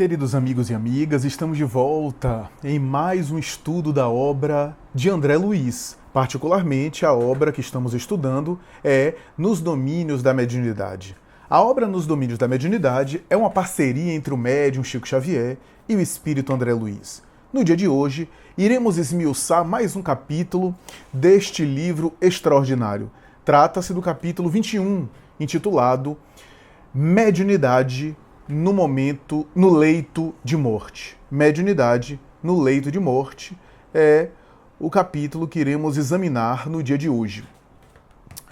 Queridos amigos e amigas, estamos de volta em mais um estudo da obra de André Luiz. Particularmente, a obra que estamos estudando é Nos Domínios da Mediunidade. A obra Nos Domínios da Mediunidade é uma parceria entre o médium Chico Xavier e o espírito André Luiz. No dia de hoje, iremos esmiuçar mais um capítulo deste livro extraordinário. Trata-se do capítulo 21, intitulado Mediunidade no leito de morte. Mediunidade no leito de morte é o capítulo que iremos examinar no dia de hoje.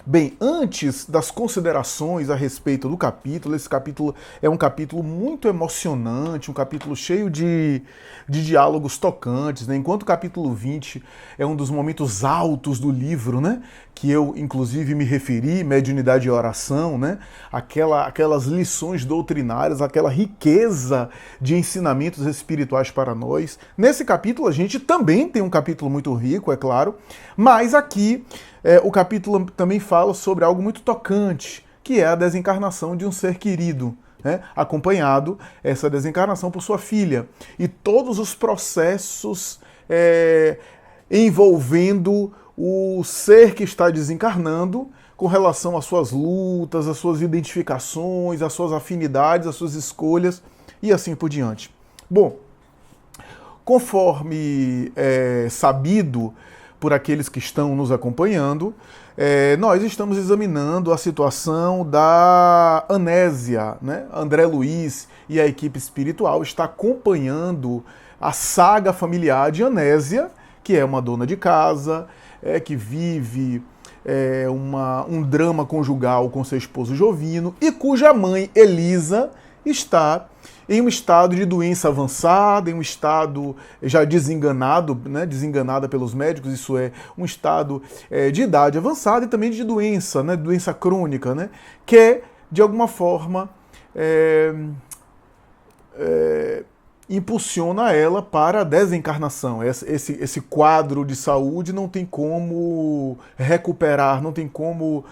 Bem, antes das considerações a respeito do capítulo, esse capítulo é um capítulo muito emocionante, um capítulo cheio de diálogos tocantes, né? Enquanto o capítulo 20 é um dos momentos altos do livro, né? Que eu, inclusive, me referi, mediunidade e oração, né? Aquelas lições doutrinárias, aquela riqueza de ensinamentos espirituais para nós. Nesse capítulo, a gente também tem um capítulo muito rico, é claro, mas aqui o capítulo também fala sobre algo muito tocante, que é a desencarnação de um ser querido, né? Acompanhado essa desencarnação por sua filha. E todos os processos envolvendo o ser que está desencarnando com relação às suas lutas, às suas identificações, às suas afinidades, às suas escolhas e assim por diante. Bom, conforme sabido por aqueles que estão nos acompanhando, nós estamos examinando a situação da Anésia, né? André Luiz e a equipe espiritual está acompanhando a saga familiar de Anésia, que é uma dona de casa, que vive um drama conjugal com seu esposo Jovino e cuja mãe, Elisa, está em um estado de doença avançada, em um estado já desenganado, né, desenganada pelos médicos, isso é, um estado de idade avançada e também de doença, né, doença crônica, né, que de alguma forma impulsiona ela para a desencarnação. Esse quadro de saúde não tem como recuperar, não tem como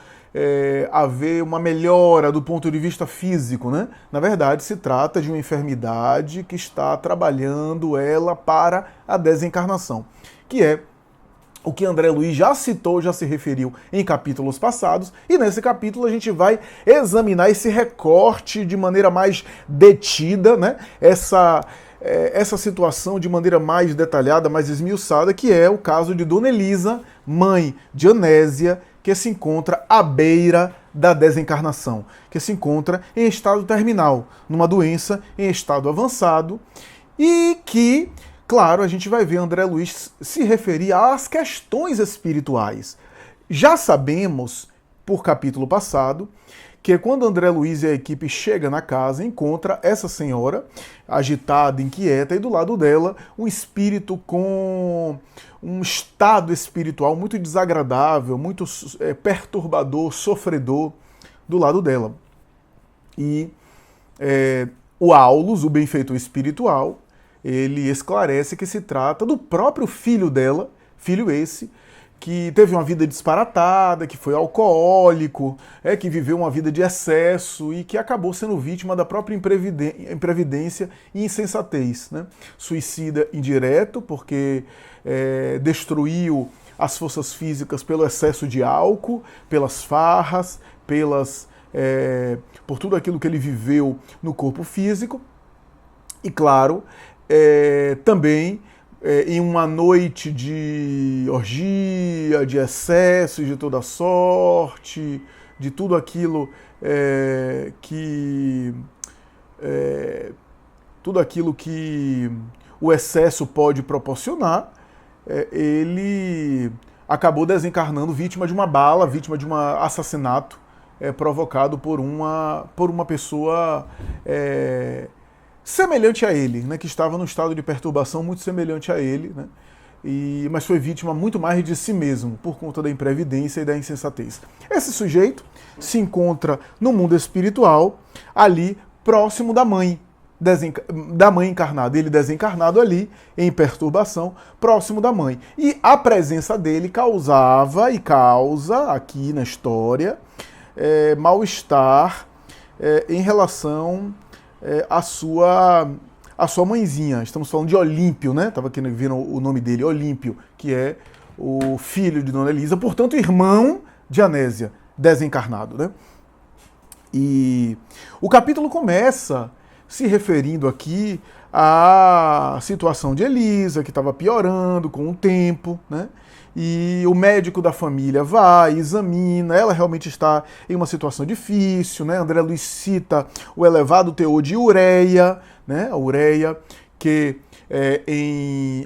haver uma melhora do ponto de vista físico, né? Na verdade, se trata de uma enfermidade que está trabalhando ela para a desencarnação, que é o que André Luiz já citou, já se referiu em capítulos passados, e nesse capítulo a gente vai examinar esse recorte de maneira mais detida, né? Essa situação de maneira mais detalhada, mais esmiuçada, que é o caso de Dona Elisa, mãe de Anésia, que se encontra à beira da desencarnação, que se encontra em estado terminal, numa doença em estado avançado, e que, claro, a gente vai ver André Luiz se referir às questões espirituais. Já sabemos, por capítulo passado, que quando André Luiz e a equipe chega na casa, encontra essa senhora agitada, inquieta, e do lado dela um espírito com um estado espiritual muito desagradável, muito perturbador, sofredor, do lado dela. E o Aulus, o benfeitor espiritual, ele esclarece que se trata do próprio filho dela, filho esse, que teve uma vida disparatada, que foi alcoólico, que viveu uma vida de excesso e que acabou sendo vítima da própria imprevidência e insensatez, né? Suicida indireto, porque destruiu as forças físicas pelo excesso de álcool, pelas farras, por tudo aquilo que ele viveu no corpo físico. E claro, também em uma noite de orgia, de excessos de toda sorte, de tudo aquilo que o excesso pode proporcionar, ele acabou desencarnando vítima de uma bala, vítima de um assassinato provocado por uma pessoa semelhante a ele, né, que estava num estado de perturbação muito semelhante a ele, né, mas foi vítima muito mais de si mesmo, por conta da imprevidência e da insensatez. Esse sujeito se encontra no mundo espiritual, ali próximo da mãe encarnada, ele desencarnado ali, em perturbação, próximo da mãe. E a presença dele causava e causa, aqui na história, mal-estar em relação a sua mãezinha. Estamos falando de Olímpio, né? Estava aqui vendo o nome dele, Olímpio, que é o filho de Dona Elisa, portanto, irmão de Anésia, desencarnado, né? E o capítulo começa se referindo aqui à situação de Elisa, que estava piorando com o tempo, né? E o médico da família vai, examina, ela realmente está em uma situação difícil, né? André Luiz cita o elevado teor de ureia, né? A ureia que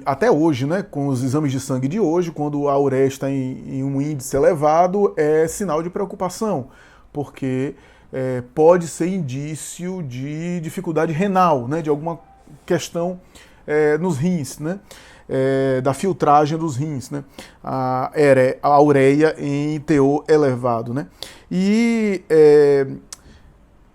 até hoje, né, com os exames de sangue de hoje, quando a ureia está em um índice elevado, é sinal de preocupação, porque pode ser indício de dificuldade renal, né, de alguma questão nos rins, né, da filtragem dos rins, né, a ureia em teor elevado, né. E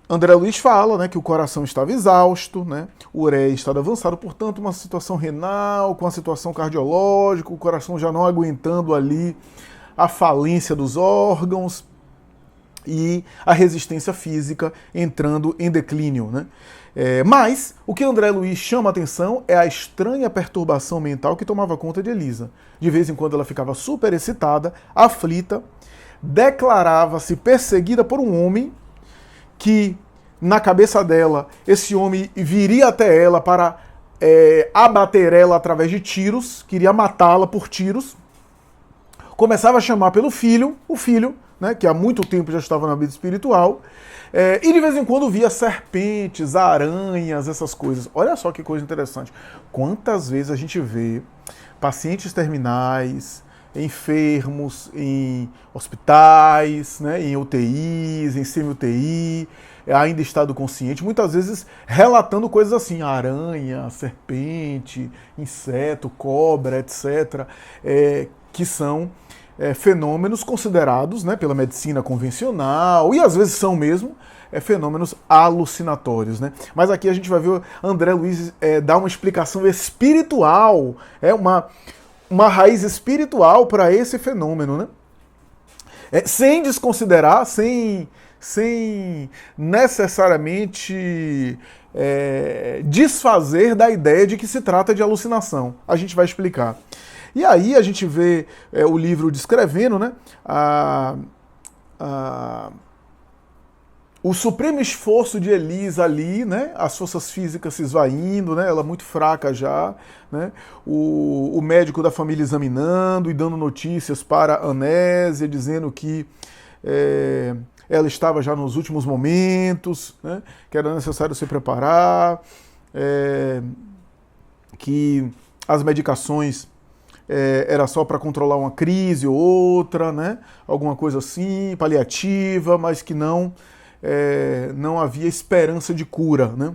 André Luiz fala, né, que o coração estava exausto, né, o ureia estava avançado, portanto, uma situação renal, com a situação cardiológica, o coração já não aguentando ali a falência dos órgãos e a resistência física entrando em declínio, né. Mas o que André Luiz chama a atenção é a estranha perturbação mental que tomava conta de Elisa. De vez em quando ela ficava super excitada, aflita, declarava-se perseguida por um homem que, na cabeça dela, esse homem viria até ela para abater ela através de tiros, queria matá-la por tiros. Começava a chamar pelo filho, o filho, né, que há muito tempo já estava na vida espiritual, e de vez em quando via serpentes, aranhas, essas coisas. Olha só que coisa interessante. Quantas vezes a gente vê pacientes terminais, enfermos em hospitais, né, em UTIs, em semi-UTI, ainda em estado consciente, muitas vezes relatando coisas assim, aranha, serpente, inseto, cobra, etc., que são fenômenos considerados, né, pela medicina convencional, e às vezes são mesmo, fenômenos alucinatórios, né? Mas aqui a gente vai ver André Luiz dar uma explicação espiritual, uma raiz espiritual para esse fenômeno, né? Sem desconsiderar, sem necessariamente desfazer da ideia de que se trata de alucinação. A gente vai explicar. E aí a gente vê o livro descrevendo, né, o supremo esforço de Elisa ali, né, as forças físicas se esvaindo, né, ela muito fraca já, né, o médico da família examinando e dando notícias para Anésia, dizendo que ela estava já nos últimos momentos, né, que era necessário se preparar, que as medicações era só para controlar uma crise ou outra, né, alguma coisa assim, paliativa, mas que não havia esperança de cura, né?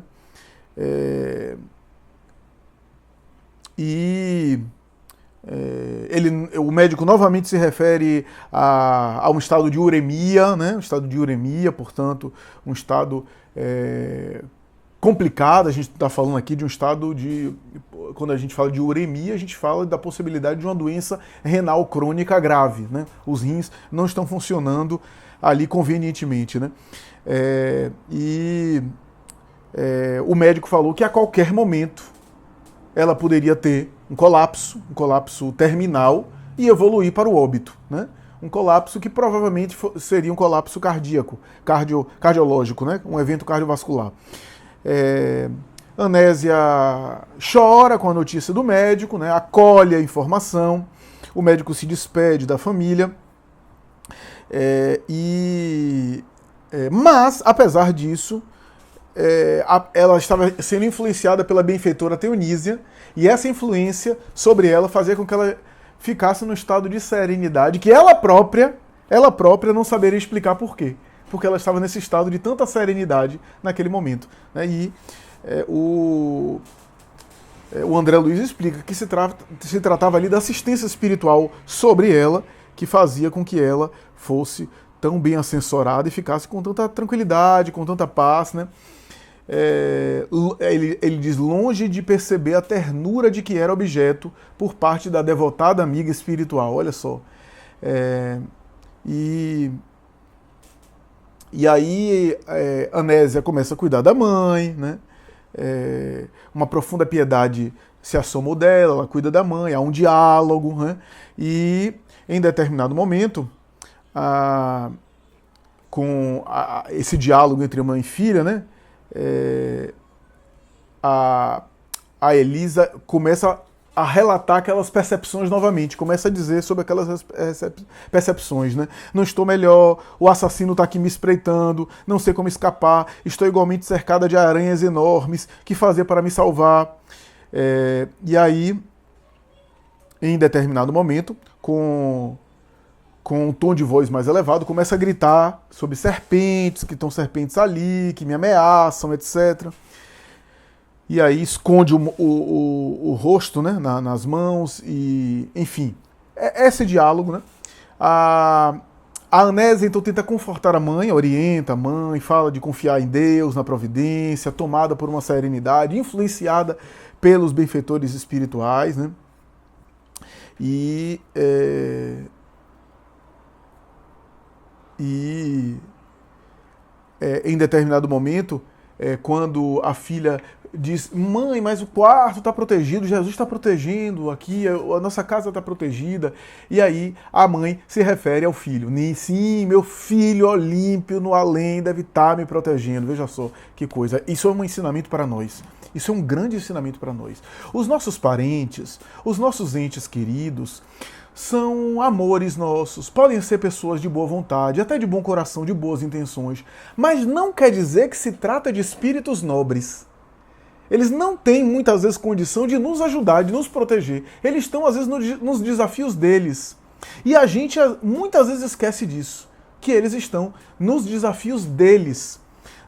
O médico novamente se refere a um estado de uremia, né? Um estado de uremia, portanto, um estado complicado. A gente está falando aqui de um estado de... Quando a gente fala de uremia, a gente fala da possibilidade de uma doença renal crônica grave, né? Os rins não estão funcionando ali convenientemente, né? O médico falou que a qualquer momento ela poderia ter um colapso terminal e evoluir para o óbito, né? Um colapso que provavelmente seria um colapso cardiológico, né? Um evento cardiovascular. Anésia chora com a notícia do médico, né? Acolhe a informação, o médico se despede da família, mas, apesar disso, ela estava sendo influenciada pela benfeitora Teonísia, e essa influência sobre ela fazia com que ela ficasse num estado de serenidade que ela própria não saberia explicar por quê. Porque ela estava nesse estado de tanta serenidade naquele momento, né? E o André Luiz explica que se tratava ali da assistência espiritual sobre ela, que fazia com que ela fosse tão bem assessorada e ficasse com tanta tranquilidade, com tanta paz, né? Ele diz, longe de perceber a ternura de que era objeto por parte da devotada amiga espiritual. Olha só. E aí Anésia começa a cuidar da mãe, né? uma profunda piedade se assomou dela, ela cuida da mãe, há um diálogo, né? E em determinado momento, esse diálogo entre mãe e filha, né? A Elisa começa a relatar aquelas percepções novamente, começa a dizer sobre aquelas percepções, né? Não estou melhor, o assassino está aqui me espreitando, não sei como escapar, estou igualmente cercada de aranhas enormes, que fazer para me salvar? E aí, em determinado momento, com um tom de voz mais elevado, começa a gritar sobre serpentes, que estão serpentes ali, que me ameaçam, etc. E aí esconde o rosto, né, nas mãos, e enfim, esse diálogo, né? A Anésia então tenta confortar a mãe, orienta a mãe, fala de confiar em Deus, na providência, tomada por uma serenidade, influenciada pelos benfeitores espirituais, né? E em determinado momento, quando a filha diz: mãe, mas o quarto está protegido, Jesus está protegendo aqui, a nossa casa está protegida. E aí a mãe se refere ao filho: sim, meu filho Olímpio no além deve estar me protegendo. Veja só que coisa. Isso é um ensinamento para nós. Isso é um grande ensinamento para nós. Os nossos parentes, os nossos entes queridos, são amores nossos, podem ser pessoas de boa vontade, até de bom coração, de boas intenções, mas não quer dizer que se trata de espíritos nobres. Eles não têm muitas vezes condição de nos ajudar, de nos proteger. Eles estão às vezes nos desafios deles. E a gente muitas vezes esquece disso, que eles estão nos desafios deles.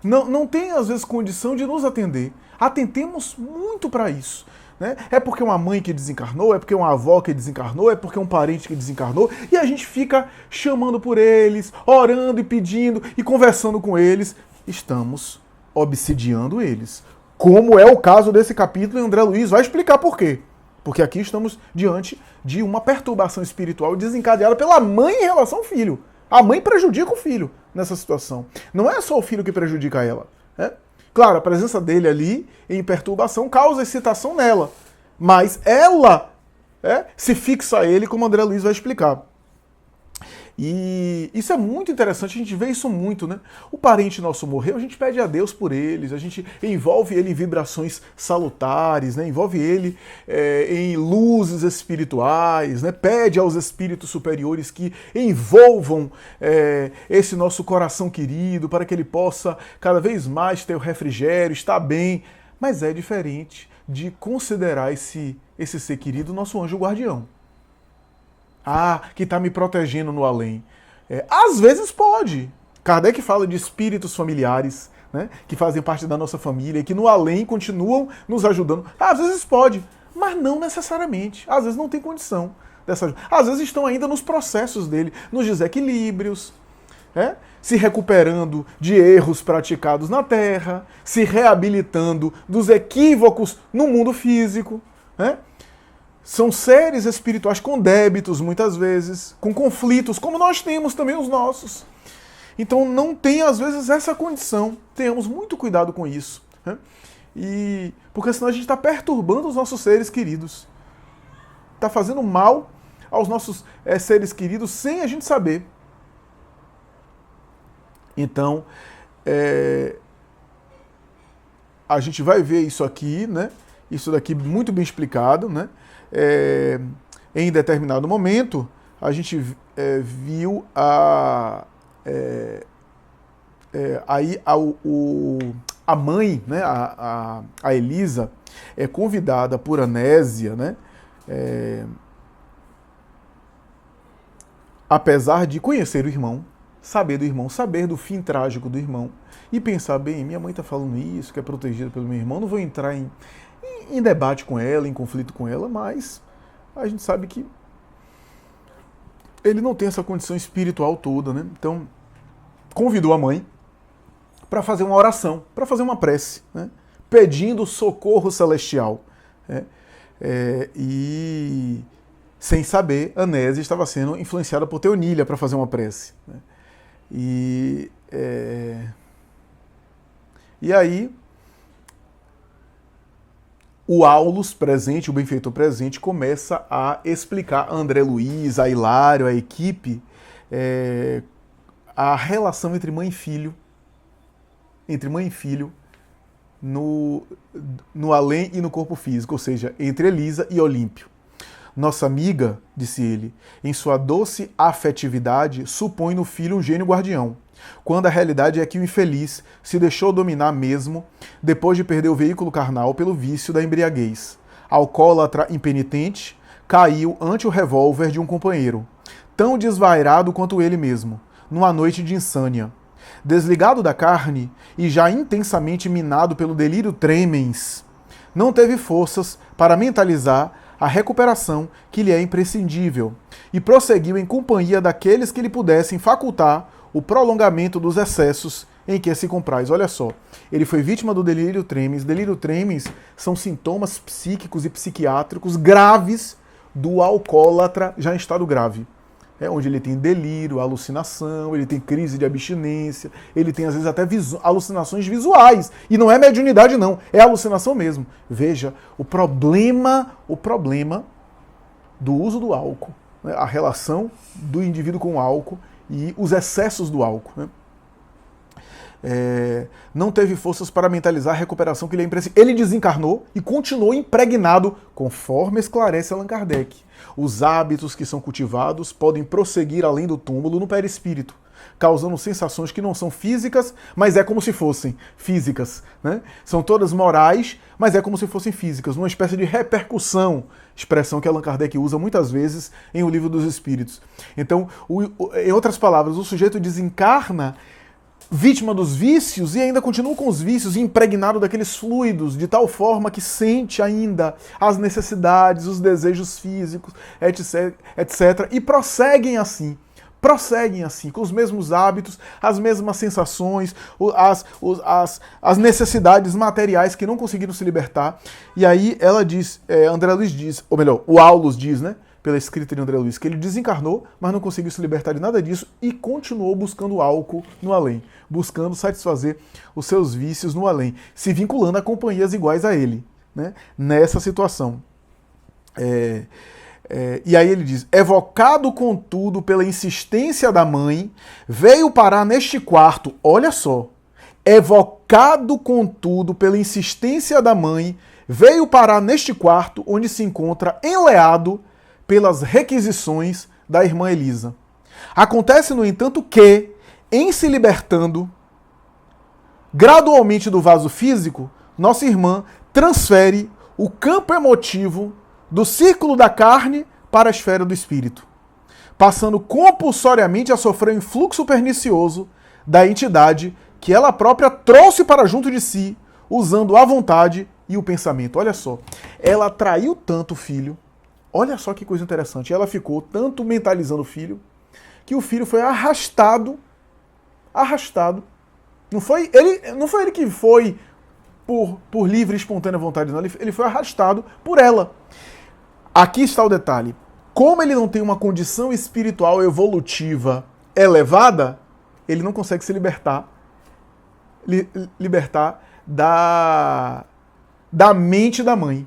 Não tem às vezes condição de nos atender. Atentemos muito para isso. Né? É porque uma mãe que desencarnou, é porque uma avó que desencarnou, é porque um parente que desencarnou, e a gente fica chamando por eles, orando e pedindo e conversando com eles. Estamos obsidiando eles. Como é o caso desse capítulo, e André Luiz vai explicar por quê. Porque aqui estamos diante de uma perturbação espiritual desencadeada pela mãe em relação ao filho. A mãe prejudica o filho nessa situação. Não é só o filho que prejudica ela. Né? Claro, a presença dele ali em perturbação causa excitação nela. Mas ela se fixa a ele, como André Luiz vai explicar. E isso é muito interessante, a gente vê isso muito, né? O parente nosso morreu, a gente pede a Deus por eles, a gente envolve ele em vibrações salutares, né? Envolve ele em luzes espirituais, né? Pede aos espíritos superiores que envolvam esse nosso coração querido para que ele possa cada vez mais ter o refrigério, estar bem. Mas é diferente de considerar esse ser querido nosso anjo guardião. Que está me protegendo no além. Às vezes pode. Kardec fala de espíritos familiares, né, que fazem parte da nossa família e que no além continuam nos ajudando. Às vezes pode, mas não necessariamente. Às vezes não tem condição dessa ajuda. Às vezes estão ainda nos processos dele, nos desequilíbrios, se recuperando de erros praticados na Terra, se reabilitando dos equívocos no mundo físico, né? São seres espirituais com débitos, muitas vezes, com conflitos, como nós temos também os nossos. Então não tem, às vezes, essa condição. Tenhamos muito cuidado com isso. Né? Porque senão a gente está perturbando os nossos seres queridos. Está fazendo mal aos nossos seres queridos sem a gente saber. Então, a gente vai ver isso aqui, né? Isso daqui muito bem explicado, né? Em determinado momento, a gente viu aí a mãe, né, a Elisa, é convidada por Anésia, né, apesar de conhecer o irmão, saber do irmão, saber do fim trágico do irmão, e pensar: bem, minha mãe está falando isso, que é protegida pelo meu irmão, não vou entrar em debate com ela, em conflito com ela, mas a gente sabe que ele não tem essa condição espiritual toda, né? Então, convidou a mãe para fazer uma oração, para fazer uma prece, né? Pedindo socorro celestial. Né? E, sem saber, Anésia estava sendo influenciada por Teonília para fazer uma prece. Né? E aí, o Aulus presente, o benfeitor presente, começa a explicar a André Luiz, a Hilário, a equipe, a relação entre mãe e filho no além e no corpo físico, ou seja, entre Elisa e Olímpio. Nossa amiga, disse ele, em sua doce afetividade, supõe no filho um gênio guardião, quando a realidade é que o infeliz se deixou dominar mesmo depois de perder o veículo carnal pelo vício da embriaguez. Alcoólatra impenitente, caiu ante o revólver de um companheiro, tão desvairado quanto ele mesmo, numa noite de insânia. Desligado da carne e já intensamente minado pelo delírio tremens, não teve forças para mentalizar a recuperação que lhe é imprescindível e prosseguiu em companhia daqueles que lhe pudessem facultar o prolongamento dos excessos em que se compraz. Olha só, ele foi vítima do delírio tremens. Delírio tremens são sintomas psíquicos e psiquiátricos graves do alcoólatra já em estado grave. Onde ele tem delírio, alucinação, ele tem crise de abstinência, ele tem às vezes até alucinações visuais. E não é mediunidade não, é alucinação mesmo. Veja, o problema do uso do álcool, né? A relação do indivíduo com o álcool e os excessos do álcool, né? Não teve forças para mentalizar a recuperação que lhe é imprescindível. Ele desencarnou e continuou impregnado, conforme esclarece Allan Kardec. Os hábitos que são cultivados podem prosseguir além do túmulo no perispírito, causando sensações que não são físicas, mas é como se fossem físicas, né? São todas morais, mas é como se fossem físicas, uma espécie de repercussão, expressão que Allan Kardec usa muitas vezes em O Livro dos Espíritos. Então, em outras palavras, o sujeito desencarna vítima dos vícios e ainda continua com os vícios, impregnado daqueles fluidos, de tal forma que sente ainda as necessidades, os desejos físicos, etc. E prosseguem assim, com os mesmos hábitos, as mesmas sensações, as necessidades materiais que não conseguiram se libertar. E aí ela diz, André Luiz diz, ou melhor, o Aulus diz, né? Pela escrita de André Luiz, que ele desencarnou, mas não conseguiu se libertar de nada disso e continuou buscando álcool no além, buscando satisfazer os seus vícios no além, se vinculando a companhias iguais a ele, né, nessa situação. E aí ele diz, evocado contudo pela insistência da mãe, veio parar neste quarto, olha só, evocado contudo pela insistência da mãe, veio parar neste quarto onde se encontra enleado pelas requisições da irmã Elisa. Acontece, no entanto, que, em se libertando gradualmente do vaso físico, nossa irmã transfere o campo emotivo do círculo da carne para a esfera do espírito, passando compulsoriamente a sofrer o influxo pernicioso da entidade que ela própria trouxe para junto de si, usando a vontade e o pensamento. Olha só, ela atraiu tanto o filho. Olha só que coisa interessante. Ela ficou tanto mentalizando o filho, que o filho foi arrastado. Não foi ele que foi por livre e espontânea vontade, não. Ele foi arrastado por ela. Aqui está o detalhe. Como ele não tem uma condição espiritual evolutiva elevada, ele não consegue se libertar da mente da mãe.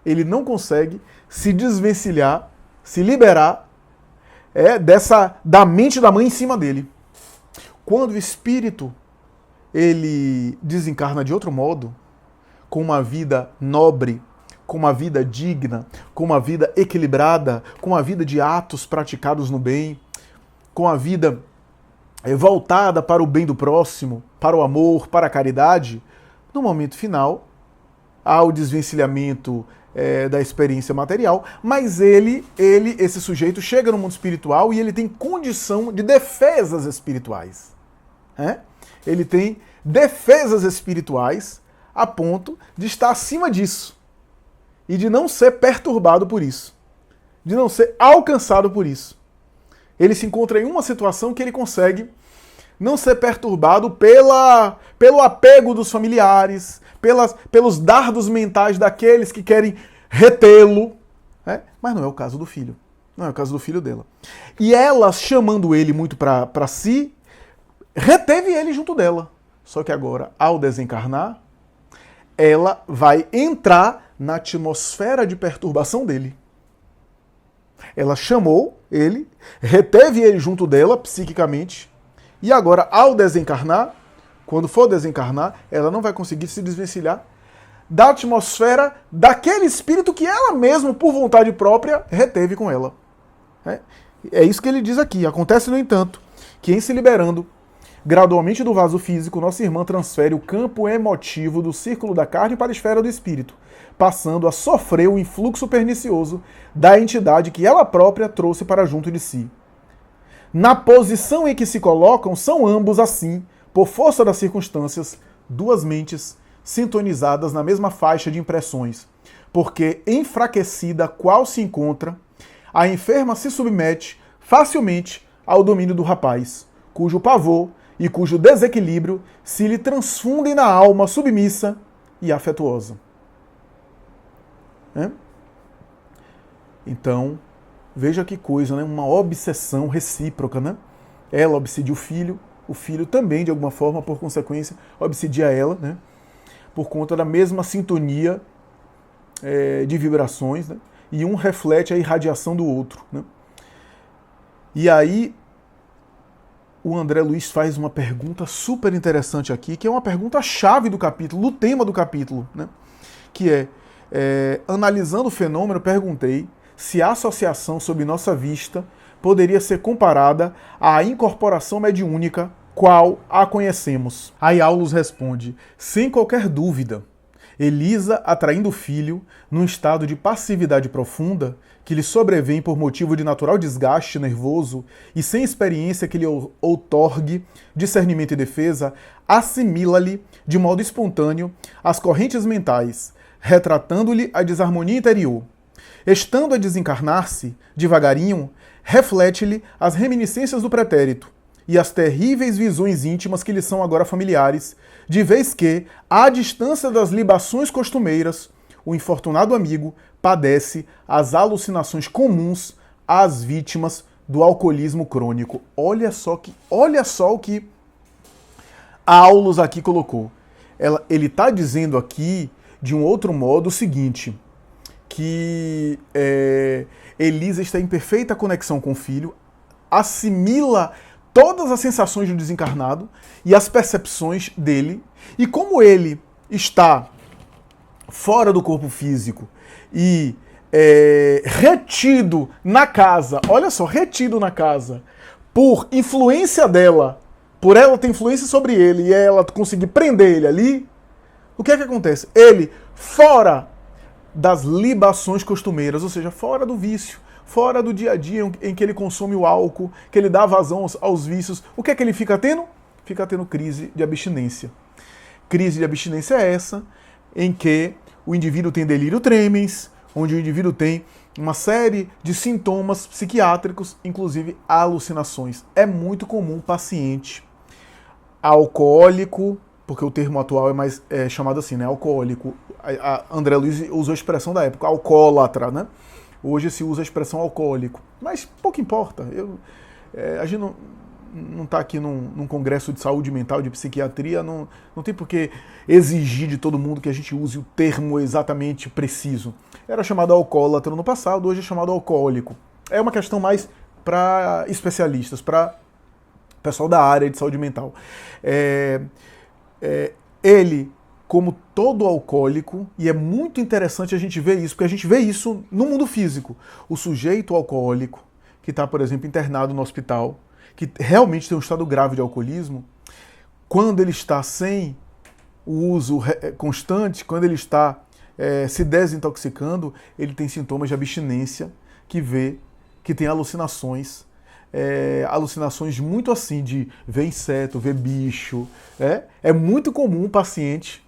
Ele não consegue se desvencilhar, se liberar da mente da mãe em cima dele. Quando o espírito ele desencarna de outro modo, com uma vida nobre, com uma vida digna, com uma vida equilibrada, com uma vida de atos praticados no bem, com a vida voltada para o bem do próximo, para o amor, para a caridade, no momento final há o desvencilhamento da experiência material, mas esse sujeito chega no mundo espiritual e ele tem condição de defesas espirituais. Ele tem defesas espirituais a ponto de estar acima disso e de não ser perturbado por isso, de não ser alcançado por isso. Ele se encontra em uma situação que ele consegue não ser perturbado pelo apego dos familiares, pelos dardos mentais daqueles que querem retê-lo. Mas não é o caso do filho. Não é o caso do filho dela. E ela, chamando ele muito para si, reteve ele junto dela. Só que agora, ao desencarnar, ela vai entrar na atmosfera de perturbação dele. Ela chamou ele, reteve ele junto dela psiquicamente, e agora, ao desencarnar, quando for desencarnar, ela não vai conseguir se desvencilhar da atmosfera daquele espírito que ela mesma, por vontade própria, reteve com ela. É isso que ele diz aqui. Acontece, no entanto, que em se liberando gradualmente do vaso físico, nossa irmã transfere o campo emotivo do círculo da carne para a esfera do espírito, passando a sofrer o influxo pernicioso da entidade que ela própria trouxe para junto de si. Na posição em que se colocam, são ambos, assim, por força das circunstâncias, duas mentes sintonizadas na mesma faixa de impressões, porque, enfraquecida qual se encontra, a enferma se submete facilmente ao domínio do rapaz, cujo pavor e cujo desequilíbrio se lhe transfundem na alma submissa e afetuosa. Então, veja que coisa, né? Uma obsessão recíproca, né? Ela obsedia o filho também, de alguma forma, por consequência, obsedia ela, né? Por conta da mesma sintonia de vibrações, né? E um reflete a irradiação do outro, né? E aí, o André Luiz faz uma pergunta super interessante aqui, que é uma pergunta-chave do capítulo, do tema do capítulo, né? Que analisando o fenômeno, perguntei se a associação sob nossa vista poderia ser comparada à incorporação mediúnica, qual a conhecemos. Aí Aulus responde, sem qualquer dúvida, Elisa atraindo o filho num estado de passividade profunda, que lhe sobrevém por motivo de natural desgaste nervoso e sem experiência que lhe outorgue discernimento e defesa, assimila-lhe de modo espontâneo as correntes mentais, retratando-lhe a desarmonia interior. Estando a desencarnar-se, devagarinho, reflete-lhe as reminiscências do pretérito e as terríveis visões íntimas que lhe são agora familiares, de vez que, à distância das libações costumeiras, o infortunado amigo padece as alucinações comuns às vítimas do alcoolismo crônico. Olha só o que Aulus aqui colocou. Ele está dizendo aqui, de um outro modo, o seguinte, que Elisa está em perfeita conexão com o filho, assimila todas as sensações do desencarnado e as percepções dele, e como ele está fora do corpo físico e retido na casa, olha só, retido na casa, por influência dela, por ela ter influência sobre ele e ela conseguir prender ele ali, o que é que acontece? Ele, fora das libações costumeiras, ou seja, fora do vício, fora do dia a dia em que ele consome o álcool, que ele dá vazão aos vícios, o que é que ele fica tendo? Fica tendo crise de abstinência. Crise de abstinência é essa em que o indivíduo tem delírio tremens, onde o indivíduo tem uma série de sintomas psiquiátricos, inclusive alucinações. É muito comum o paciente alcoólico, porque o termo atual é mais chamado assim, né? Alcoólico. André Luiz usou a expressão da época, alcoólatra, né? Hoje se usa a expressão alcoólico. Mas pouco importa. A gente não está aqui num congresso de saúde mental, de psiquiatria, não tem por que exigir de todo mundo que a gente use o termo exatamente preciso. Era chamado alcoólatra no passado, hoje é chamado alcoólico. É uma questão mais para especialistas, para pessoal da área de saúde mental. Ele, como todo alcoólico, e é muito interessante a gente ver isso, porque a gente vê isso no mundo físico. O sujeito alcoólico, que está, por exemplo, internado no hospital, que realmente tem um estado grave de alcoolismo, quando ele está sem o uso constante, quando ele está se desintoxicando, ele tem sintomas de abstinência, que tem alucinações, alucinações muito assim, de ver inseto, ver bicho. É muito comum o paciente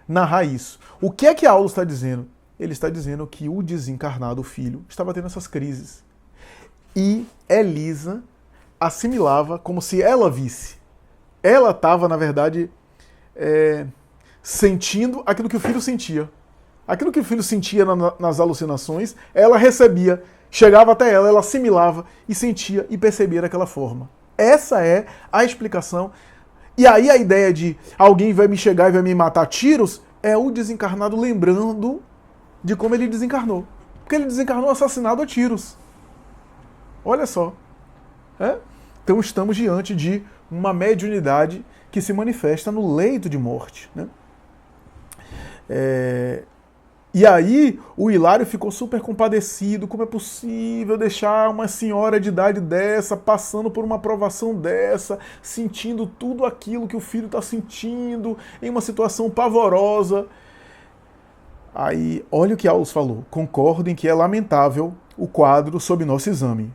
narrar isso. O que é que Aulus está dizendo? Ele está dizendo que o desencarnado filho estava tendo essas crises. E Elisa assimilava como se ela visse. Ela estava, na verdade, sentindo aquilo que o filho sentia. Aquilo que o filho sentia nas alucinações, ela recebia, chegava até ela, ela assimilava e sentia e percebia daquela forma. Essa é a explicação. E aí a ideia de alguém vai me chegar e vai me matar a tiros é o desencarnado lembrando de como ele desencarnou. Porque ele desencarnou assassinado a tiros. Olha só. Então estamos diante de uma mediunidade que se manifesta no leito de morte. Né? E aí o Hilário ficou super compadecido. Como é possível deixar uma senhora de idade dessa passando por uma provação dessa, sentindo tudo aquilo que o filho está sentindo, em uma situação pavorosa? Aí, olha o que Aulus falou. Concordo em que é lamentável o quadro sob nosso exame.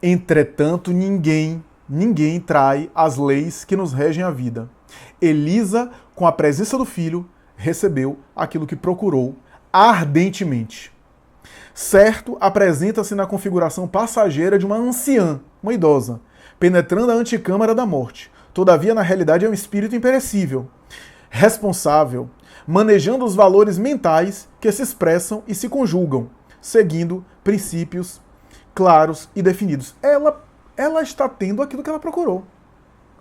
Entretanto, ninguém trai as leis que nos regem a vida. Elisa, com a presença do filho, recebeu aquilo que procurou ardentemente. Certo, apresenta-se na configuração passageira de uma anciã, uma idosa, penetrando a antecâmara da morte. Todavia, na realidade, é um espírito imperecível, responsável, manejando os valores mentais que se expressam e se conjugam, seguindo princípios claros e definidos. Ela está tendo aquilo que ela procurou.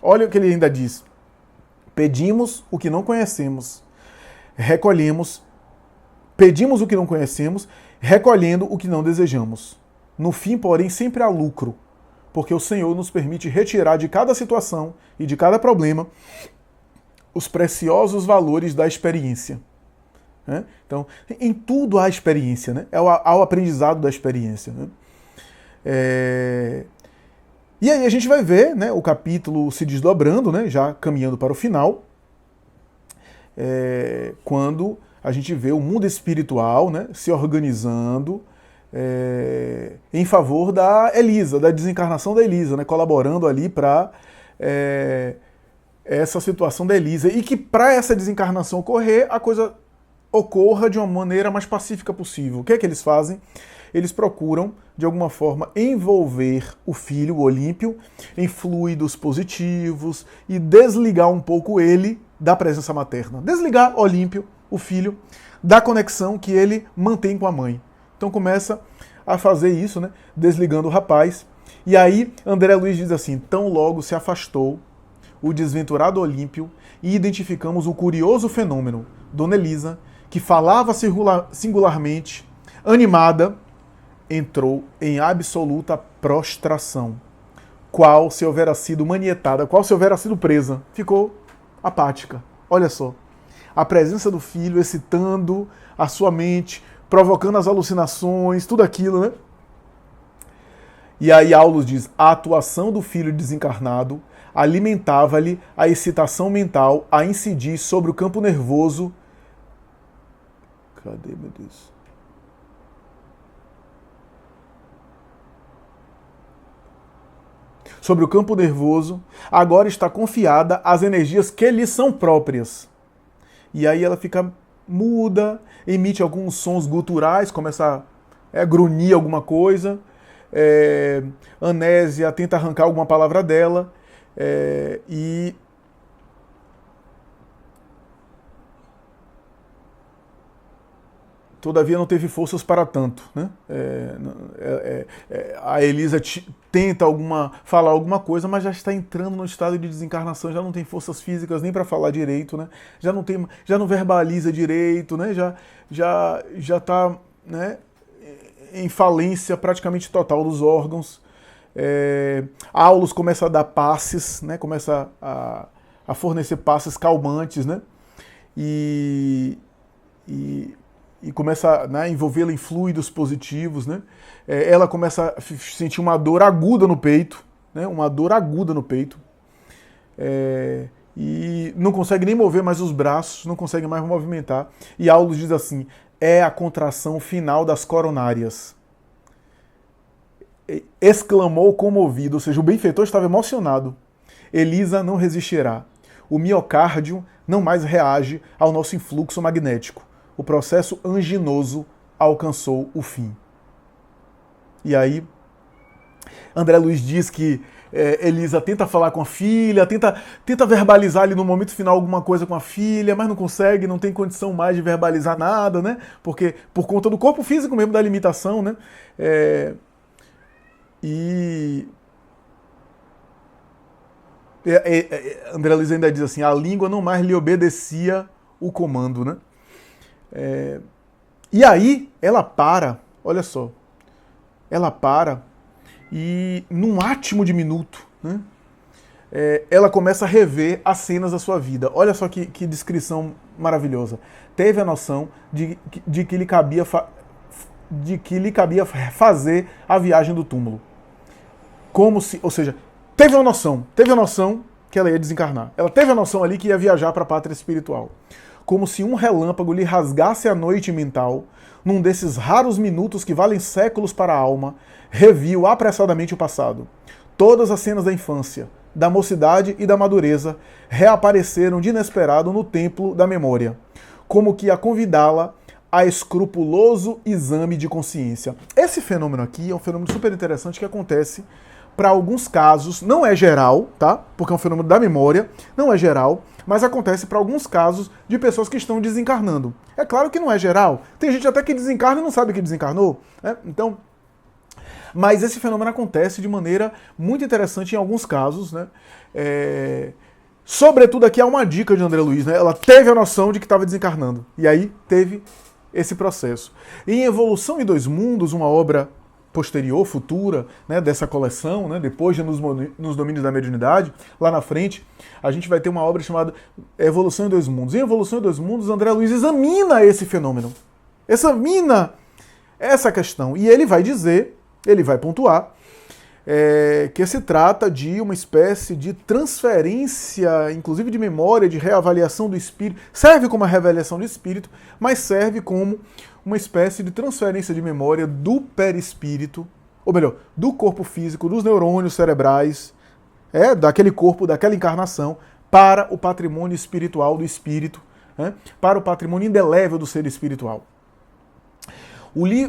Olha o que ele ainda diz. Pedimos o que não conhecemos, pedimos o que não conhecemos, recolhendo o que não desejamos. No fim, porém, sempre há lucro, porque o Senhor nos permite retirar de cada situação e de cada problema os preciosos valores da experiência. Né? Então, em tudo há experiência, né? Há o aprendizado da experiência. Né? E aí a gente vai ver, né, o capítulo se desdobrando, né, já caminhando para o final, quando a gente vê o mundo espiritual, né, se organizando em favor da Elisa, da desencarnação da Elisa, né, colaborando ali para essa situação da Elisa, e que para essa desencarnação ocorrer, a coisa ocorra de uma maneira mais pacífica possível. O que é que eles fazem? Eles procuram, de alguma forma, envolver o filho, o Olímpio, em fluidos positivos e desligar um pouco ele da presença materna. Desligar Olímpio, o filho, da conexão que ele mantém com a mãe. Então começa a fazer isso, né? Desligando o rapaz. E aí André Luiz diz assim: tão logo se afastou o desventurado Olímpio e identificamos o curioso fenômeno. Dona Elisa, que falava singularmente, animada, entrou em absoluta prostração. Qual se houvera sido manietada, qual se houvera sido presa. Ficou apática. Olha só. A presença do filho excitando a sua mente, provocando as alucinações, tudo aquilo, né? E aí Aulus diz: a atuação do filho desencarnado alimentava-lhe a excitação mental a incidir sobre o campo nervoso. Cadê, meu Deus? Sobre o campo nervoso, agora está confiada às energias que lhe são próprias. E aí ela fica muda, emite alguns sons guturais, começa a grunhir alguma coisa. Anésia tenta arrancar alguma palavra dela. E todavia não teve forças para tanto. Né? A Elisa tenta falar alguma coisa, mas já está entrando no estado de desencarnação, já não tem forças físicas nem para falar direito, né? Já não verbaliza direito, né? Já está, né, em falência praticamente total dos órgãos. Aulus começa a dar passes, né? Começa a fornecer passes calmantes, né? E começa, né, a envolvê-la em fluidos positivos, né? Ela começa a sentir uma dor aguda no peito, né? Uma dor aguda no peito. E não consegue nem mover mais os braços, não consegue mais movimentar. E Aulus diz assim: é a contração final das coronárias. Exclamou comovido, ou seja, o benfeitor estava emocionado. Elisa não resistirá. O miocárdio não mais reage ao nosso influxo magnético. O processo anginoso alcançou o fim. E aí, André Luiz diz que Elisa tenta falar com a filha, tenta verbalizar ali no momento final alguma coisa com a filha, mas não consegue, não tem condição mais de verbalizar nada, né? Porque por conta do corpo físico mesmo, da limitação, né? André Luiz ainda diz assim: a língua não mais lhe obedecia o comando, né? E aí ela para, olha só, ela para e num átimo de minuto, né, ela começa a rever as cenas da sua vida. Olha só que descrição maravilhosa. Teve a noção de que lhe cabia fazer a viagem do túmulo. Como se, ou seja, teve a noção que ela ia desencarnar. Ela teve a noção ali que ia viajar para a pátria espiritual. Como se um relâmpago lhe rasgasse a noite mental, num desses raros minutos que valem séculos para a alma, reviu apressadamente o passado. Todas as cenas da infância, da mocidade e da madureza reapareceram de inesperado no templo da memória, como que a convidá-la a escrupuloso exame de consciência. Esse fenômeno aqui é um fenômeno super interessante que acontece para alguns casos, não é geral, tá? Porque é um fenômeno da memória, não é geral, mas acontece para alguns casos de pessoas que estão desencarnando. É claro que não é geral. Tem gente até que desencarna e não sabe que desencarnou, né? Então, mas esse fenômeno acontece de maneira muito interessante em alguns casos, né? Sobretudo aqui há uma dica de André Luiz, né? Ela teve a noção de que estava desencarnando. E aí teve esse processo. Em Evolução em Dois Mundos, uma obra posterior, futura, né, dessa coleção, né, depois de nos Domínios da Mediunidade, lá na frente, a gente vai ter uma obra chamada Evolução em Dois Mundos. Em Evolução em Dois Mundos, André Luiz examina esse fenômeno, examina essa questão. E ele vai dizer, ele vai pontuar, que se trata de uma espécie de transferência, inclusive de memória, de reavaliação do espírito. Serve como uma reavaliação do espírito, mas serve como uma espécie de transferência de memória do perispírito, ou melhor, do corpo físico, dos neurônios cerebrais, daquele corpo, daquela encarnação, para o patrimônio espiritual do espírito, para o patrimônio indelével do ser espiritual.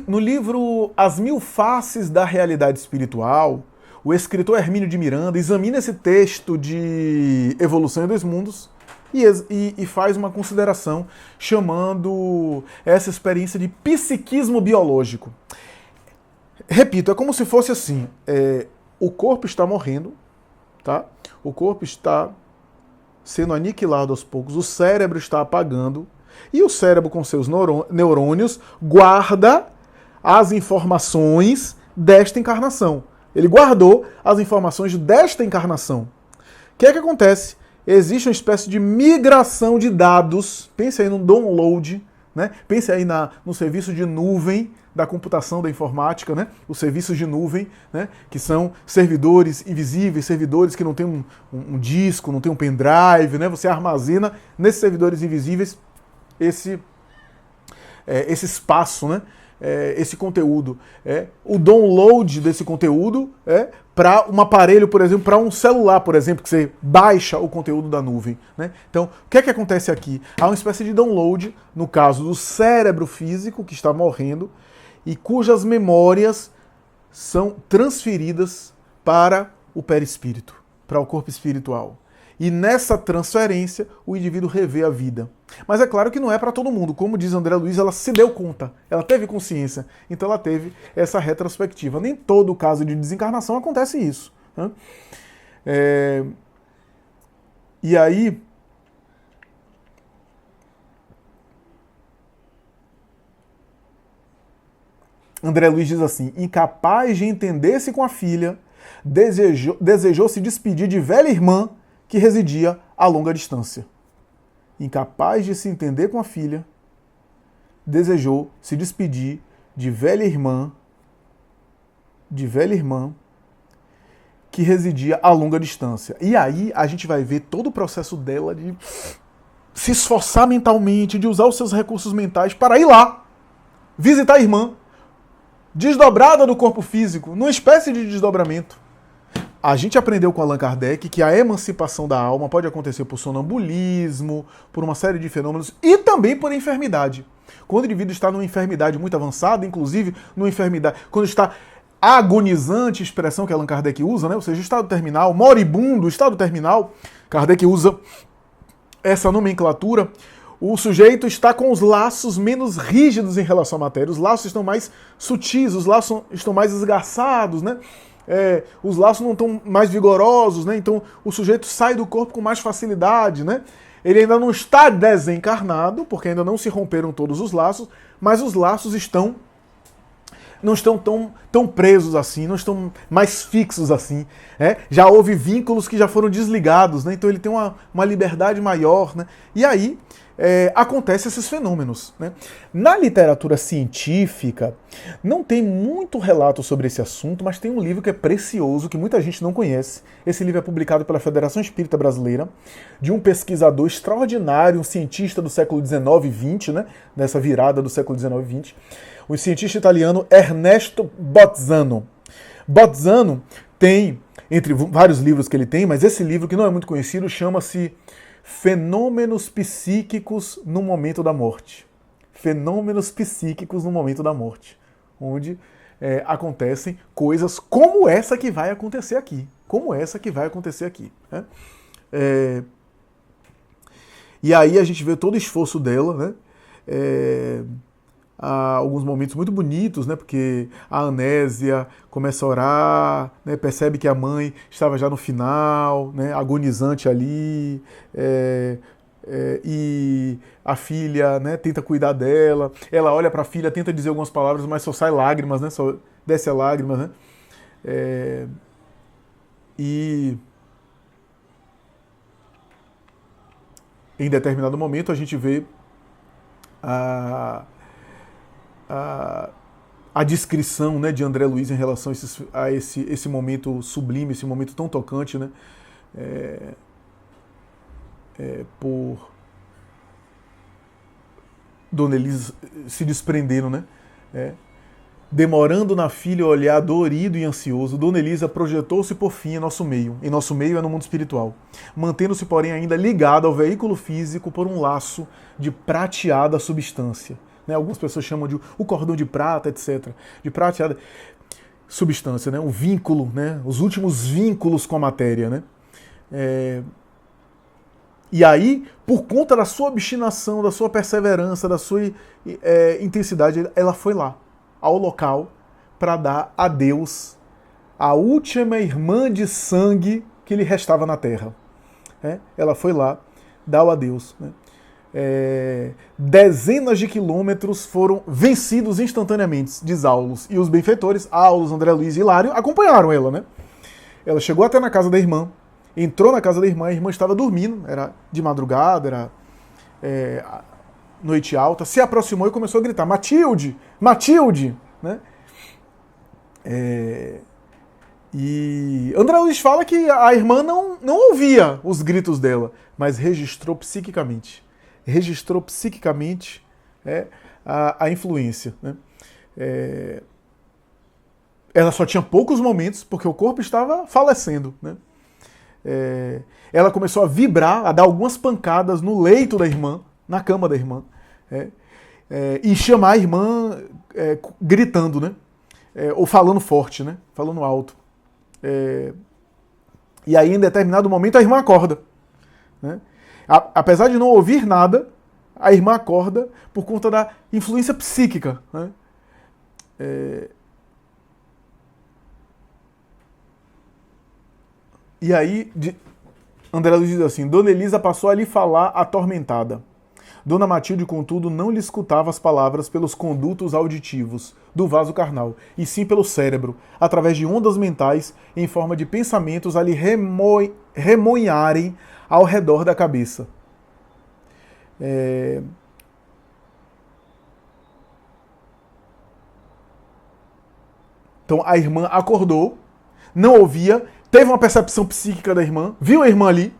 No livro As Mil Faces da Realidade Espiritual, o escritor Hermínio de Miranda examina esse texto de Evolução em Dois Mundos e faz uma consideração chamando essa experiência de psiquismo biológico. Repito, é como se fosse assim, o corpo está morrendo, tá? O corpo está sendo aniquilado aos poucos, o cérebro está apagando, e o cérebro, com seus neurônios, guarda as informações desta encarnação. Ele guardou as informações desta encarnação. O que é que acontece? Existe uma espécie de migração de dados. Pense aí no download, né? Pense aí no serviço de nuvem da computação, da informática, né? Os serviços de nuvem, né? Que são servidores invisíveis, servidores que não tem um disco, não tem um pendrive, né? Você armazena nesses servidores invisíveis esse espaço, né? Esse conteúdo. O download desse conteúdo para um aparelho, por exemplo, para um celular, por exemplo, que você baixa o conteúdo da nuvem, né? Então, o que é que acontece aqui? Há uma espécie de download, no caso do cérebro físico, que está morrendo, e cujas memórias são transferidas para o perispírito, para o corpo espiritual. E nessa transferência, o indivíduo revê a vida. Mas é claro que não é para todo mundo. Como diz André Luiz, ela se deu conta, ela teve consciência. Então ela teve essa retrospectiva. Nem todo caso de desencarnação acontece isso, né? E aí, André Luiz diz assim: incapaz de entender-se com a filha, desejou se despedir de velha irmã que residia a longa distância. Incapaz de se entender com a filha, desejou se despedir de velha irmã que residia a longa distância. E aí a gente vai ver todo o processo dela de se esforçar mentalmente, de usar os seus recursos mentais para ir lá, visitar a irmã, desdobrada do corpo físico, numa espécie de desdobramento. A gente aprendeu com Allan Kardec que a emancipação da alma pode acontecer por sonambulismo, por uma série de fenômenos e também por enfermidade. Quando o indivíduo está numa enfermidade muito avançada, inclusive numa enfermidade, quando está agonizante, expressão que Allan Kardec usa, né? Ou seja, estado terminal, moribundo, estado terminal, Kardec usa essa nomenclatura. O sujeito está com os laços menos rígidos em relação à matéria, os laços estão mais sutis, os laços estão mais esgarçados, né? Os laços não estão mais vigorosos, né? Então o sujeito sai do corpo com mais facilidade, né? Ele ainda não está desencarnado, porque ainda não se romperam todos os laços, mas os laços não estão tão presos assim, não estão mais fixos assim. Já houve vínculos que já foram desligados, né? Então ele tem uma liberdade maior. Né? E aí acontecem esses fenômenos. Né? Na literatura científica, não tem muito relato sobre esse assunto, mas tem um livro que é precioso, que muita gente não conhece. Esse livro é publicado pela Federação Espírita Brasileira, de um pesquisador extraordinário, um cientista do século XIX e XX, né? Dessa virada do século XIX e XX, o cientista italiano Ernesto Bolzano. Bolzano tem, entre vários livros que ele tem, mas esse livro, que não é muito conhecido, chama-se Fenômenos Psíquicos no Momento da Morte. Fenômenos psíquicos no momento da morte. Onde acontecem coisas como essa que vai acontecer aqui. Como essa que vai acontecer aqui. Né? E aí a gente vê todo o esforço dela, né? Há alguns momentos muito bonitos, né? Porque a Anésia começa a orar, né? Percebe que a mãe estava já no final, né? Agonizante ali, e a filha, né? Tenta cuidar dela. Ela olha para a filha, tenta dizer algumas palavras, mas só sai lágrimas, né? Só desce a lágrimas, né? E em determinado momento a gente vê a descrição, né, de André Luiz em relação a esse momento sublime, esse momento tão tocante, né, por Dona Elisa se desprendendo, né, demorando na filha olhar dorido e ansioso, Dona Elisa projetou-se por fim em nosso meio é no mundo espiritual, mantendo-se, porém, ainda ligada ao veículo físico por um laço de prateada substância. Né, algumas pessoas chamam de o cordão de prata, etc. De prateada substância, né, um vínculo, né, os últimos vínculos com a matéria. Né? E aí, por conta da sua obstinação, da sua perseverança, da sua intensidade, ela foi lá, ao local, para dar a Deus a última irmã de sangue que lhe restava na Terra. Ela foi lá dar o adeus. Né? Dezenas de quilômetros foram vencidos instantaneamente, diz Aulus. E os benfeitores, Aulus, André Luiz e Hilário, acompanharam ela, né? Ela chegou até na casa da irmã, entrou na casa da irmã, a irmã estava dormindo, era de madrugada, era noite alta, se aproximou e começou a gritar, Matilde! Matilde! Né? E André Luiz fala que a irmã não ouvia os gritos dela, mas registrou psiquicamente. A influência. Né? Ela só tinha poucos momentos, porque o corpo estava falecendo. Né? Ela começou a vibrar, a dar algumas pancadas no leito da irmã, na cama da irmã, e chamar a irmã gritando, né? Ou falando forte, né? Falando alto. E aí, em determinado momento, a irmã acorda. Né? Apesar de não ouvir nada, a irmã acorda por conta da influência psíquica. Né? E aí, André Luiz diz assim, Dona Elisa passou a lhe falar atormentada. Dona Matilde, contudo, não lhe escutava as palavras pelos condutos auditivos do vaso carnal, e sim pelo cérebro, através de ondas mentais em forma de pensamentos a lhe remoinharem ao redor da cabeça. Então a irmã acordou, não ouvia, teve uma percepção psíquica da irmã, viu a irmã ali,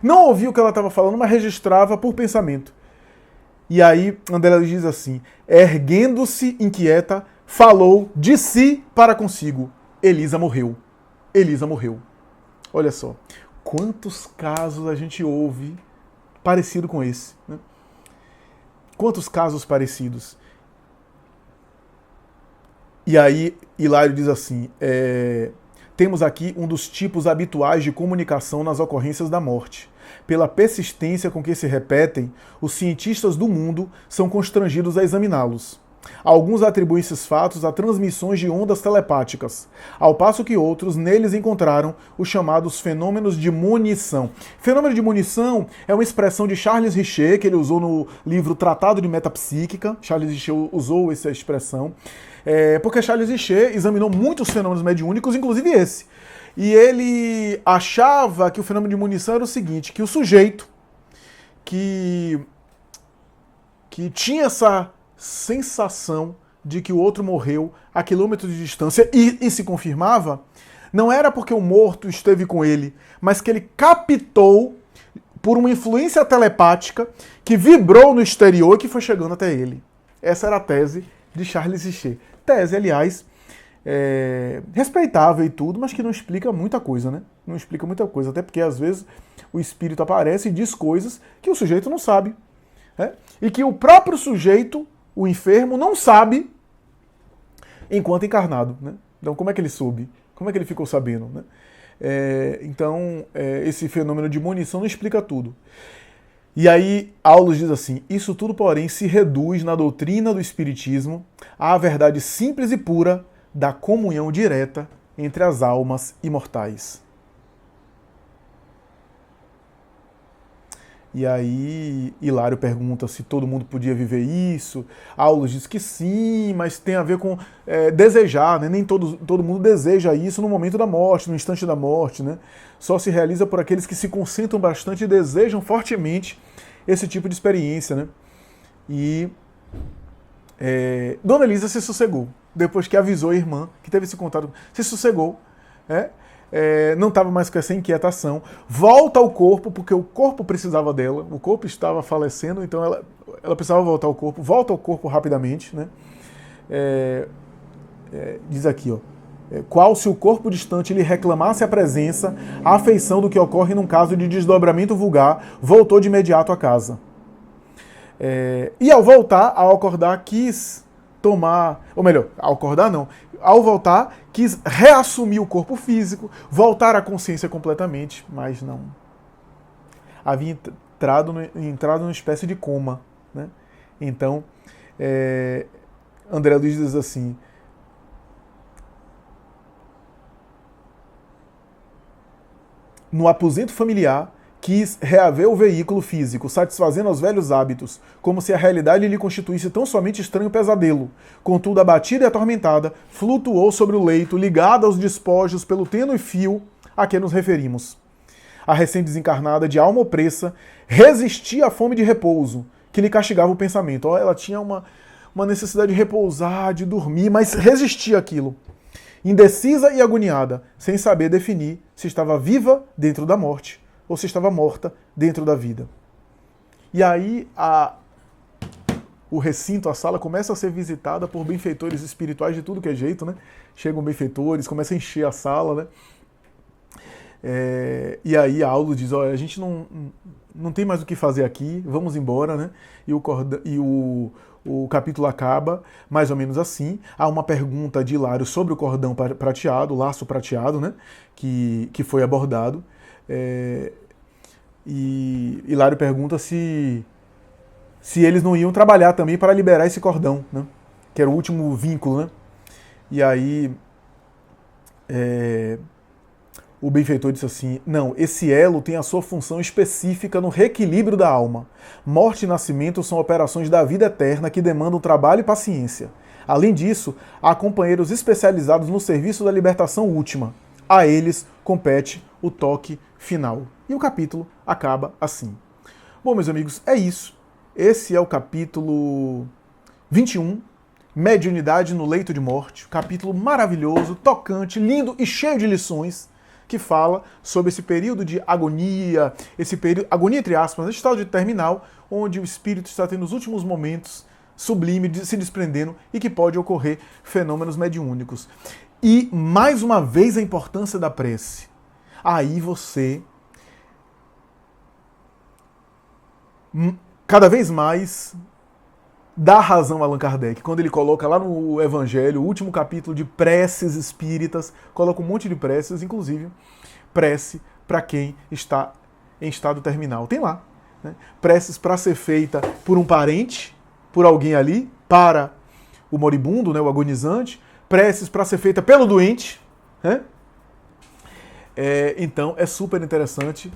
não ouviu o que ela estava falando, mas registrava por pensamento. E aí André Luiz diz assim, erguendo-se inquieta, falou de si para consigo, Elisa morreu. Elisa morreu. Olha só, quantos casos a gente ouve parecido com esse. Né? Quantos casos parecidos. E aí Hilário diz assim, temos aqui um dos tipos habituais de comunicação nas ocorrências da morte. Pela persistência com que se repetem, os cientistas do mundo são constrangidos a examiná-los. Alguns atribuem esses fatos a transmissões de ondas telepáticas, ao passo que outros neles encontraram os chamados fenômenos de munição. Fenômeno de munição é uma expressão de Charles Richer, que ele usou no livro Tratado de Metapsíquica. Charles Richer usou essa expressão, porque Charles Richer examinou muitos fenômenos mediúnicos, inclusive esse. E ele achava que o fenômeno de munição era o seguinte, que o sujeito que tinha essa sensação de que o outro morreu a quilômetros de distância e se confirmava, não era porque o morto esteve com ele, mas que ele captou por uma influência telepática que vibrou no exterior e que foi chegando até ele. Essa era a tese de Charles Richer. Tese, aliás, respeitável e tudo, mas que não explica muita coisa, né? Não explica muita coisa, até porque às vezes o espírito aparece e diz coisas que o sujeito não sabe, né? E que o próprio sujeito, o enfermo, não sabe enquanto encarnado, né? Então como é que ele soube? Como é que ele ficou sabendo, né? Então esse fenômeno de munição não explica tudo. E aí Aulus diz assim: isso tudo, porém, se reduz na doutrina do Espiritismo à verdade simples e pura da comunhão direta entre as almas imortais. E aí Hilário pergunta se todo mundo podia viver isso. Aulus diz que sim, mas tem a ver com desejar, né? Nem todo mundo deseja isso no momento da morte, no instante da morte, né? Só se realiza por aqueles que se concentram bastante e desejam fortemente esse tipo de experiência, né? E Dona Elisa se sossegou. Depois que avisou a irmã, que teve esse contato, se sossegou, não estava mais com essa inquietação, volta ao corpo, porque o corpo precisava dela, o corpo estava falecendo, então ela precisava voltar ao corpo, volta ao corpo rapidamente, né? Diz aqui, ó, qual se o corpo distante lhe reclamasse a presença, a afeição do que ocorre num caso de desdobramento vulgar, voltou de imediato à casa. E ao voltar, ao acordar, quis tomar, ou melhor, ao acordar não, ao voltar, quis reassumir o corpo físico, voltar à consciência completamente, mas não. Havia entrado numa espécie de coma, né? Então, André Luiz diz assim: no aposento familiar, quis reaver o veículo físico, satisfazendo aos velhos hábitos, como se a realidade lhe constituísse tão somente estranho pesadelo. Contudo, abatida e atormentada, flutuou sobre o leito, ligada aos despojos pelo tênue fio a que nos referimos. A recém-desencarnada, de alma opressa, resistia à fome de repouso, que lhe castigava o pensamento. Ela tinha uma necessidade de repousar, de dormir, mas resistia àquilo. Indecisa e agoniada, sem saber definir se estava viva dentro da morte ou se estava morta dentro da vida. E aí o recinto, a sala, começa a ser visitada por benfeitores espirituais de tudo que é jeito, né? Chegam benfeitores, começa a encher a sala, né? E aí a Aulus diz: olha, a gente não tem mais o que fazer aqui, vamos embora, né? E o capítulo acaba mais ou menos assim. Há uma pergunta de Hilário sobre o cordão prateado, o laço prateado, né? Que foi abordado. E Hilário pergunta se eles não iam trabalhar também para liberar esse cordão, né? Que era o último vínculo, né? E aí o benfeitor disse assim: não, esse elo tem a sua função específica no reequilíbrio da alma. Morte e nascimento são operações da vida eterna que demandam trabalho e paciência. Além disso, há companheiros especializados no serviço da libertação última. A eles compete o toque final. E o capítulo acaba assim. Bom, meus amigos, é isso. Esse é o capítulo 21, Mediunidade no Leito de Morte. Capítulo maravilhoso, tocante, lindo e cheio de lições, que fala sobre esse período de agonia, agonia entre aspas, esse estado de terminal, onde o espírito está tendo os últimos momentos sublime, se desprendendo, e que pode ocorrer fenômenos mediúnicos. E, mais uma vez, a importância da prece. Aí você, cada vez mais, dá razão a Allan Kardec, quando ele coloca lá no Evangelho, o último capítulo de preces espíritas, coloca um monte de preces, inclusive prece para quem está em estado terminal. Tem lá, né? Preces para ser feita por um parente, por alguém ali, para o moribundo, né, o agonizante, preces para ser feita pelo doente, né? Então é super interessante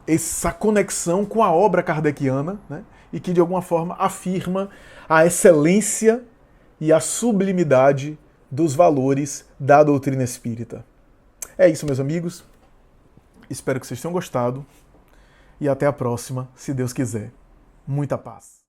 essa conexão com a obra kardeciana, né? E que de alguma forma afirma a excelência e a sublimidade dos valores da doutrina espírita. É isso, meus amigos. Espero que vocês tenham gostado e até a próxima, se Deus quiser. Muita paz.